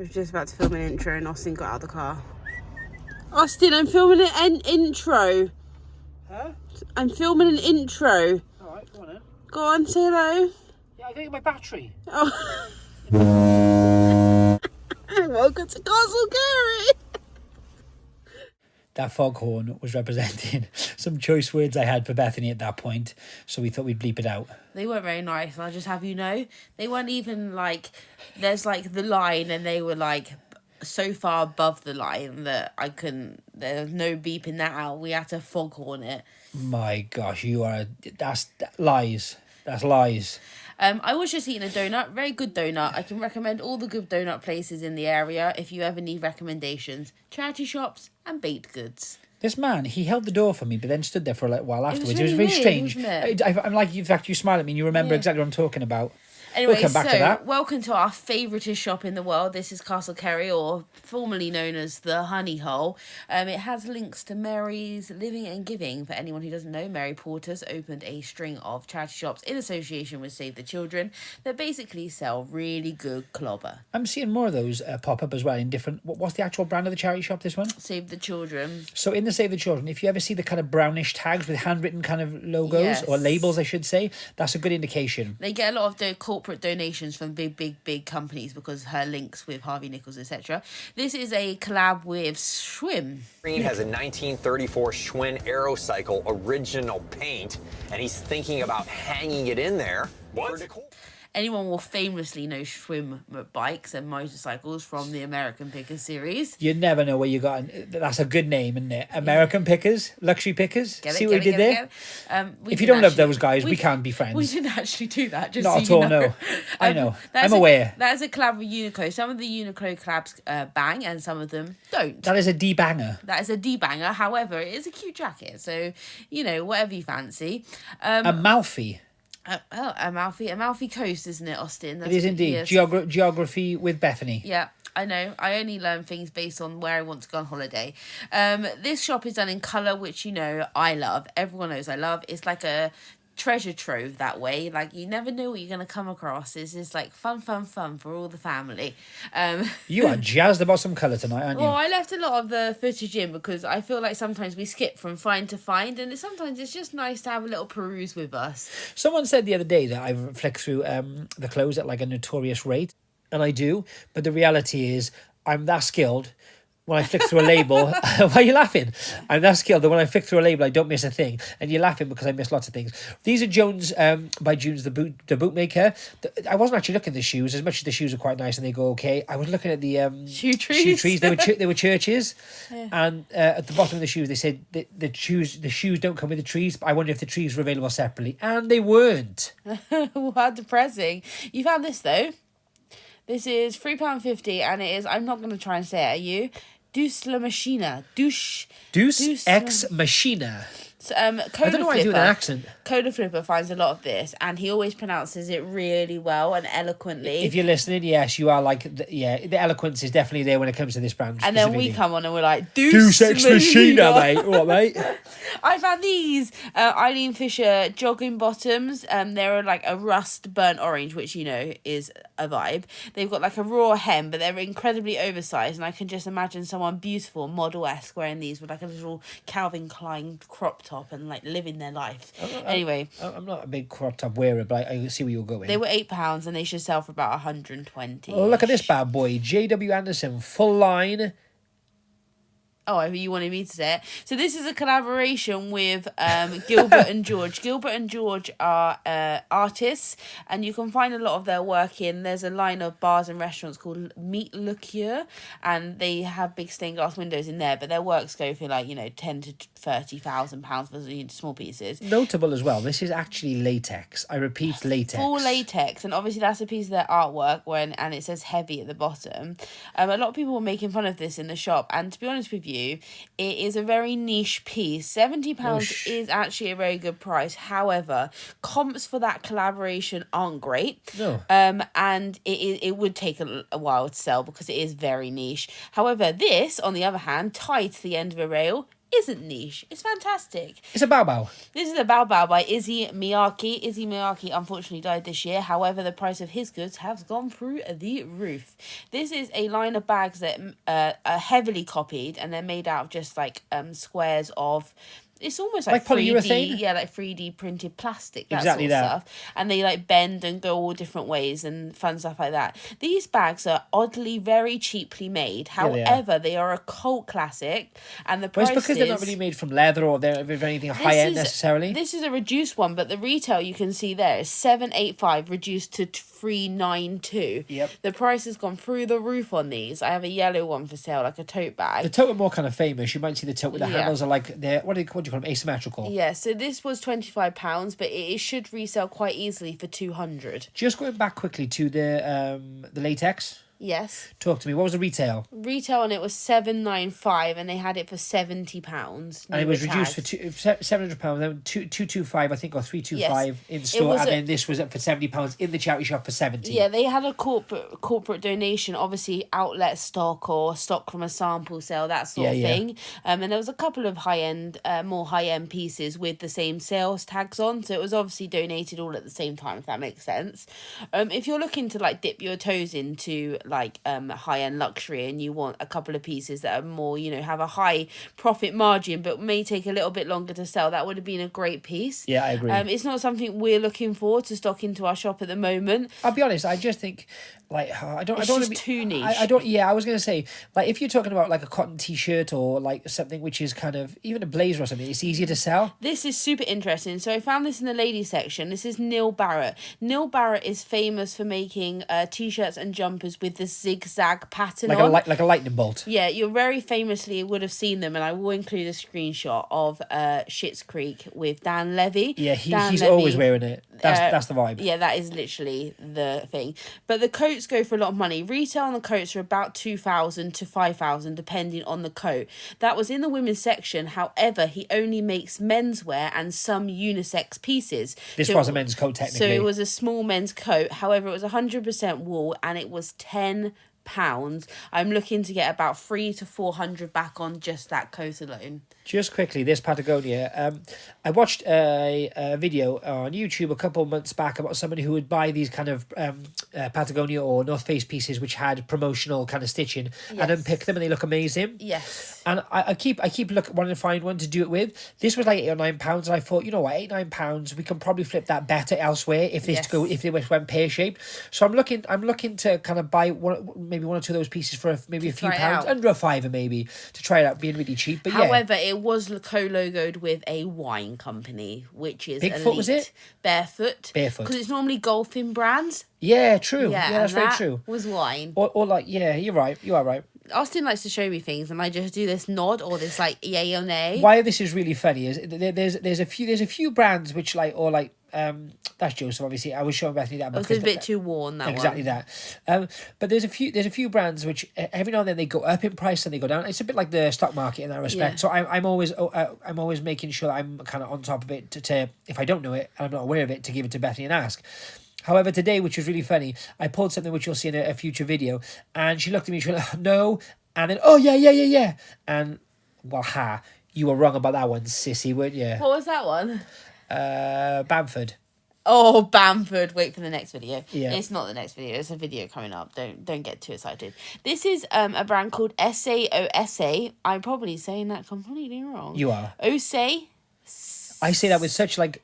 I was just about to film an intro and Austin got out of the car. Austin, I'm filming an intro. Huh? I'm filming an intro. Alright, go on then. Go on, say hello. Yeah, I gotta get my battery. Oh. Welcome to Castle Cary. That foghorn was representing some choice words I had for Bethany at that point, so we thought we'd bleep it out. They weren't very nice, and I just have you know, they weren't even like, there's like the line, and they were like so far above the line that I couldn't, there was no beeping that out. We had to foghorn it. My gosh, that's lies. That's lies. I was just eating a donut, very good donut. I can recommend all the good donut places in the area if you ever need recommendations. Charity shops and baked goods. This man, he held the door for me, but then stood there for a little while afterwards. It was really very weird, strange. wasn't it? I'm like, in fact, you smile at me and you remember exactly what I'm talking about. Anyway, we'll come back to that. Welcome to our favouriteest shop in the world. This is Castle Cary, or formerly known as the Honey Hole. It has links to Mary's Living and Giving. For anyone who doesn't know, Mary Porter's opened a string of charity shops in association with Save the Children that basically sell really good clobber. I'm seeing more of those pop up as well in different... What's the actual brand of the charity shop, this one? Save the Children. So in the Save the Children, if you ever see the kind of brownish tags with handwritten kind of logos or labels, I should say, that's a good indication. They get a lot of the corporate donations from big companies because of her links with Harvey Nichols, etc. This is a collab with Schwinn. Green has a 1934 Schwinn Aerocycle original paint, and he's thinking about hanging it in there. What? Anyone will famously know Schwinn bikes and motorcycles from the American Pickers series. You never know where you got. That's a good name, isn't it? American Pickers, luxury pickers. See what we did there? If you don't love those guys, we can't be friends. We didn't actually do that. Just not so at all. know. No, I know. I'm aware. That is a collab with Uniqlo. Some of the Uniqlo collabs bang, and some of them don't. That is a D-banger. That is a D-banger. However, it is a cute jacket, so you know whatever you fancy. Amalfi. Amalfi Coast, isn't it, Austin? It is indeed. Geography with Bethany. Yeah, I know. I only learn things based on where I want to go on holiday. This shop is done in colour, which, you know, I love. Everyone knows I love. It's like a treasure trove that way. Like, you never know what you're going to come across. It's just like fun for all the family. You are jazzed about some colour tonight, aren't you? Well, I left a lot of the footage in because I feel like sometimes we skip from find to find, and sometimes it's just nice to have a little peruse with us. Someone said the other day that I flick through the clothes at like a notorious rate, and I do, but the reality is I'm that skilled. When I flick through a label, why are you laughing? I'm that skilled that when I flick through a label, I don't miss a thing. And you're laughing because I miss lots of things. These are Jones by June's the bootmaker. I wasn't actually looking at the shoes, as much as the shoes are quite nice and they go okay. I was looking at the shoe trees. They were churches, and at the bottom of the shoes they said the shoes don't come with the trees. But I wonder if the trees were available separately, and they weren't. How depressing! You found this though. This is £3.50, and it is. I'm not going to try and say it. Are you? Douce la Machina. Douce ex Machina. So, I don't know why I do with an accent. Coda Flipper finds a lot of this, and he always pronounces it really well and eloquently. If you're listening, yes, you are like, the eloquence is definitely there when it comes to this brand. And then we come on and we're like, Douce ex Machina, mate. What, mate? I found these Eileen Fisher jogging bottoms. They're like a rust burnt orange, which, you know, is a vibe. They've got like a raw hem, but they're incredibly oversized, and I can just imagine someone beautiful, model-esque, wearing these with like a little Calvin Klein crop top and like living their life. Anyway, I'm not a big crop top wearer, but I see where you're going. They were £8 and they should sell for about 120. Oh, look at this bad boy, J.W. Anderson, full line. Oh, you wanted me to say it. So this is a collaboration with Gilbert and George. Gilbert and George are artists, and you can find a lot of their work in. There's a line of bars and restaurants called Meet Le Cure, and they have big stained glass windows in there. But their works go for like, you know, £10,000 to £30,000 for small pieces. Notable as well. This is actually latex. I repeat, latex. Full latex, and obviously that's a piece of their artwork. And it says heavy at the bottom. A lot of people were making fun of this in the shop, and to be honest with you, it is a very niche piece. £70 is actually a very good price. However, comps for that collaboration aren't great. No. And it would take a while to sell because it is very niche. However, this, on the other hand, tied to the end of a rail, isn't niche. It's fantastic. It's a Bao Bao. This is a Bao Bao by Izzy Miyake. Izzy Miyake unfortunately died this year. However, the price of his goods has gone through the roof. This is a line of bags that are heavily copied, and they're made out of just like squares of... It's almost like 3D, polyurethane? yeah, like 3D printed plastic, that Exactly sort of that. stuff. And they like bend and go all different ways and fun stuff like that. These bags are oddly very cheaply made. Yeah, they are. However, they are a cult classic, and the Well, price it's because they're not really made from leather or they're anything high end necessarily. This is a reduced one, but the retail you can see there is 785 reduced to 392. Yep. The price has gone through the roof on these. I have a yellow one for sale, like a tote bag. The tote are more kind of famous. You might see the tote with the Yeah. handles are like they're what do you call them? Asymmetrical. Yeah, so this was £25, but it should resell quite easily for 200. Just going back quickly to the latex. Yes. Talk to me. What was the retail? Retail on it was £795, and they had it for £70. And it was reduced for £700. Then 225, I think, or 325 in store, and then this was up for £70 in the charity shop for 70. Yeah, they had a corporate donation, obviously outlet stock or stock from a sample sale, that sort of thing. And there was a couple of more high end pieces with the same sales tags on, so it was obviously donated all at the same time, if that makes sense. If you're looking to like dip your toes into like high-end luxury and you want a couple of pieces that are more, have a high profit margin but may take a little bit longer to sell, that would have been a great piece. Yeah, I agree. It's not something we're looking for to stock into our shop at the moment. I'll be honest, I just think like I don't It's want just to be too niche. I was gonna say, like, if you're talking about like a cotton t-shirt or like something which is kind of even a blazer or something, it's easier to sell. This is super interesting. So I found this in the ladies section. This is Neil Barrett. Neil Barrett is famous for making t-shirts and jumpers with the zigzag pattern like a lightning bolt. Yeah, you very famously would have seen them, and I will include a screenshot of Schitt's Creek with Dan Levy. Yeah, he's Levy, always wearing it. That's the vibe. Yeah, that is literally the thing. But the coats go for a lot of money. Retail on the coats are about 2,000 to 5,000 depending on the coat. That was in the women's section. However, he only makes menswear and some unisex pieces. This was a men's coat technically. So it was a small men's coat. However, it was 100% wool and it was £10. I'm looking to get about 300 to 400 back on just that coat alone. Just quickly, this Patagonia. I watched a video on YouTube a couple of months back about somebody who would buy these kind of Patagonia or North Face pieces which had promotional kind of stitching and unpick them, and they look amazing. Yes. And I keep wanting to find one to do it with. This was like £8 or £9, and I thought, you know what, £8-9, we can probably flip that better elsewhere if they went pear shaped. So I'm looking to kind of buy maybe one or two of those pieces for maybe a few pounds, under a £5 maybe, to try it out, being really cheap. But however, it was co-logoed with a wine company, which is Bigfoot, elite. was it? Barefoot, because it's normally golfing brands. Yeah, true. Yeah, that's very true. Was wine. Or like, yeah, you're right. You are right. Austin likes to show me things, and I just do this nod or this like yay or nay. Why this is really funny is there's a few brands which that's Joseph, obviously. I was showing Bethany that because it's a bit too worn, that exactly one. That. But there's a few brands which every now and then they go up in price and they go down. It's a bit like the stock market in that respect. So I'm always making sure that I'm kind of on top of it to if I don't know it and I'm not aware of it, to give it to Bethany and ask. However, today, which was really funny, I pulled something which you'll see in a future video, and she looked at me, she went, oh, no, and then, oh, yeah. And, well, you were wrong about that one, sissy, weren't you? What was that one? Bamford. Oh, Bamford. Wait for the next video. Yeah. It's not the next video. It's a video coming up. Don't get too excited. This is a brand called SAOSA. I'm probably saying that completely wrong. You are. Osay. I say that with such vim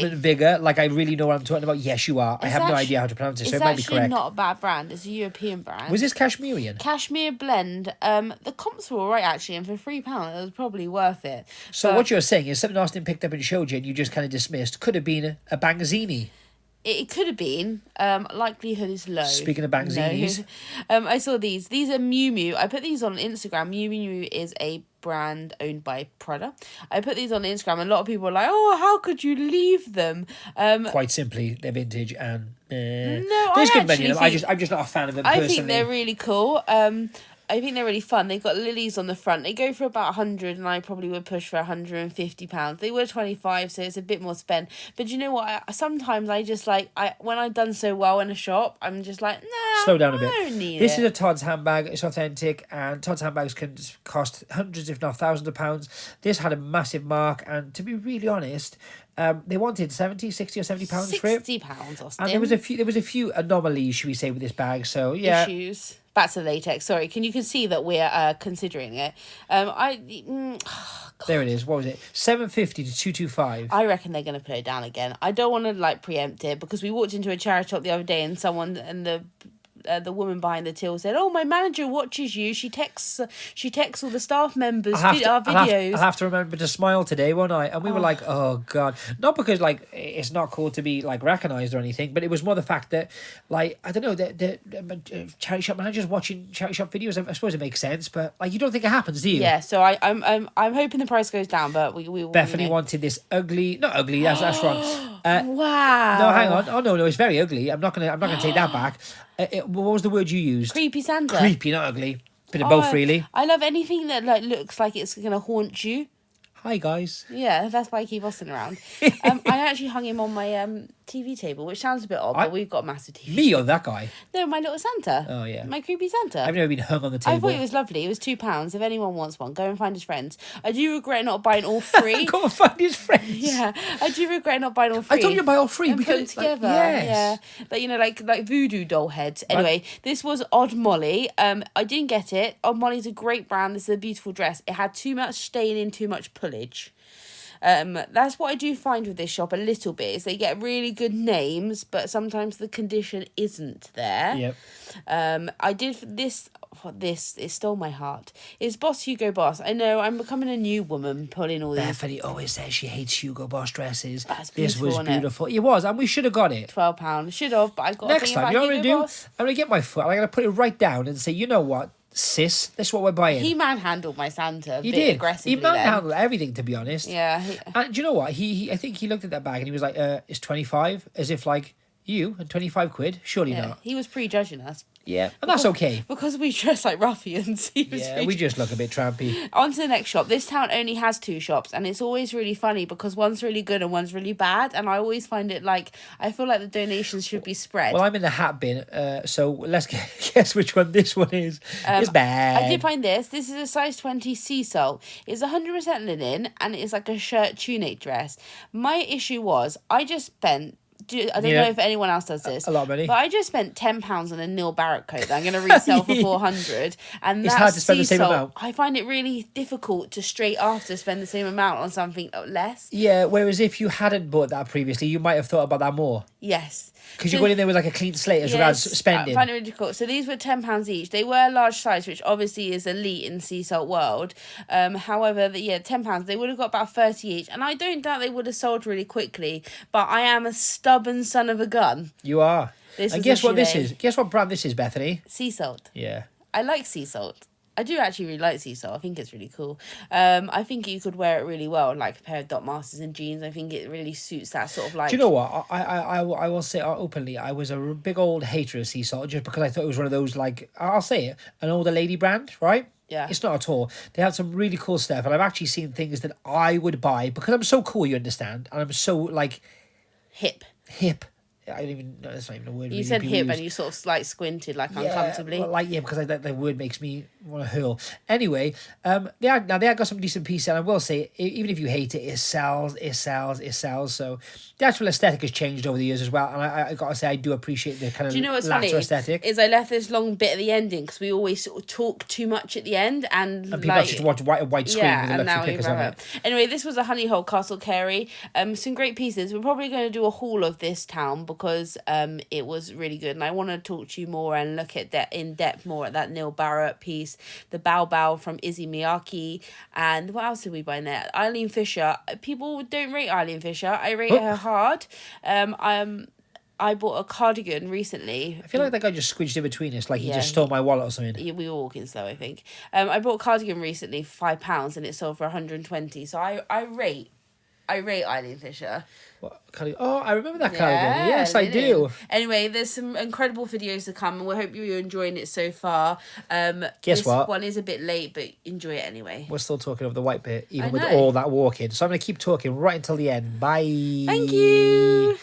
and vigour, like I really know what I'm talking about. Yes, you are. I have no idea how to pronounce it, so it might be correct. It's actually not a bad brand. It's a European brand. Was this Cashmerean? Cashmere blend. The comps were all right, actually, and for £3, it was probably worth it. So what you're saying is something Austin picked up and showed you and you just kind of dismissed. Could have been a Bangzini. It could have been. Likelihood is low. Speaking of Bangzinis. No. I saw these. These are Miu Miu. I put these on Instagram. Miu Miu is a brand owned by Prada. I put these on Instagram, and a lot of people are like, oh, how could you leave them? Quite simply, they're vintage and... No, there's good many of them. I'm just not a fan of them personally. I think they're really cool. I think they're really fun. They've got lilies on the front. They go for about 100, and I probably would push for £150. They were 25, so it's a bit more spend. But you know what? Sometimes I just like when I've done so well in a shop, I'm just like, nah, slow down a bit. I don't need This it. is a Todd's handbag. It's authentic, and Todd's handbags can cost hundreds, if not thousands of pounds. This had a massive mark, and to be really honest, they wanted 70, 60 or 70 pounds for it. £60, Austin. And there was a few anomalies, should we say, with this bag. So yeah, Issues. Back to the latex. Sorry, you can see that we're considering it. there it is. What was it? 750 to 225. I reckon they're going to put it down again. I don't want to like preempt it because we walked into a charity shop the other day and the woman behind the till said, "Oh, my manager watches you. She texts all the staff members our videos." I'll have to remember to smile today, won't I? And we were like, "Oh God!" Not because like it's not cool to be like recognised or anything, but it was more the fact that like I don't know the charity shop managers watching charity shop videos. I suppose it makes sense, but like you don't think it happens, do you? Yeah. So I'm hoping the price goes down, but we Bethany wanted this ugly, not ugly. That's wrong. Wow. No, hang on. Oh no, it's very ugly. I'm not gonna take that back. What was the word you used? Creepy Santa. Creepy, not ugly. Bit of both, really. I love anything that like looks like it's gonna haunt you. Hi guys. Yeah, that's why I keep Austin around. I actually hung him on my TV table, which sounds a bit odd, but we've got a massive TV. Me or that guy? No, my little Santa. Oh yeah. My creepy Santa. I've never been hung on the table. I thought it was lovely. It was £2. If anyone wants one, go and find his friends. I do regret not buying all three. Go and find his friends. Yeah, I do regret not buying all three. I told you to buy all three. And put them together. Yes. Yeah, but you know, like voodoo doll heads. Anyway, this was Odd Molly. I didn't get it. Odd Molly's a great brand. This is a beautiful dress. It had too much staining, too much pullage. That's what I do find with this shop a little bit is they get really good names, but sometimes the condition isn't there. Yep. I did it stole my heart. It's Boss Hugo Boss. I know I'm becoming a new woman pulling all these. Bethany always says she hates Hugo Boss dresses. That's this was beautiful, beautiful. It was, and we should have got it. £12. Should have, but I've got Next time, you know what I'm Hugo gonna do? Boss. I'm gonna get my foot. I'm gonna put it right down and say, you know what, sis, this is what we're buying. He manhandled my Santa. He bit did. aggressively. He manhandled everything, to be honest. Yeah. And do you know what? He I think he looked at that bag and he was like, "It's 25," as if like you and 25 quid. Surely not. He was prejudging us. Yeah, and that's okay. Because we dress like ruffians. We just look a bit trampy. On to the next shop. This town only has 2 shops, and it's always really funny because one's really good and one's really bad, and I always find it like, I feel like the donations should be spread. Well, I'm in the hat bin, so let's guess which one this one is. It's bad. I did find this. This is a size 20 sea salt. It's 100% linen, and it's like a shirt tunic dress. My issue was, I just spent... I don't know if anyone else does this. A lot of money. But I just spent £10 on a Neil Barrett coat that I'm going to resell for 400. And it's hard to spend the same amount. I find it really difficult to straight after spend the same amount on something less. Yeah, whereas if you hadn't bought that previously, you might have thought about that more. Yes. Because you went in there with like a clean slate as regards spending. I find it really cool. So these were £10 each. They were a large size, which obviously is elite in sea salt world. However, £10. They would have got about 30 each, and I don't doubt they would have sold really quickly. But I am a stubborn son of a gun. You are. And guess what this is? Guess what brand this is, Bethany? Sea salt. Yeah. I like sea salt. I do actually really like sea salt. I think it's really cool. I think you could wear it really well, like a pair of Doc Masters and jeans. I think it really suits that sort of like... Do you know what? I will say openly, I was a big old hater of sea salt just because I thought it was one of those, like, I'll say it, an older lady brand, right? Yeah. It's not at all. They have some really cool stuff, and I've actually seen things that I would buy because I'm so cool, you understand? And I'm so, like... Hip. I don't even know, that's not even a word. You said hip and you sort of like squinted like uncomfortably. Well, because that word makes me want to hurl. Anyway, they have got some decent pieces, and I will say, even if you hate it, it sells. So the actual aesthetic has changed over the years as well, and I got to say, I do appreciate the kind of latter aesthetic. Is I left this long bit at the ending because we always sort of talk too much at the end, and people have just watched a white screen with the luxury pictures of it. Anyway, this was a Honeyhole Castle Cary. Some great pieces. We're probably going to do a haul of this town because it was really good, and I want to talk to you more and look at that in depth more at that Neil Barrett piece, the Bao Bao from Izzy Miyake, and what else did we buy in there? Eileen Fisher. People don't rate Eileen Fisher. I rate her hard. I bought a cardigan recently. I feel like that guy just squidged in between us, like he just stole my wallet or something. We were walking slow, I think. I bought a cardigan recently for £5 and it sold for 120. So I rate I rate Eileen Fisher. What, oh, I remember that cardigan. Yes, I do. Anyway, there's some incredible videos to come, and we hope you're enjoying it so far. Guess what? This one is a bit late, but enjoy it anyway. We're still talking of the white bit, even with all that walking. So I'm going to keep talking right until the end. Bye. Thank you.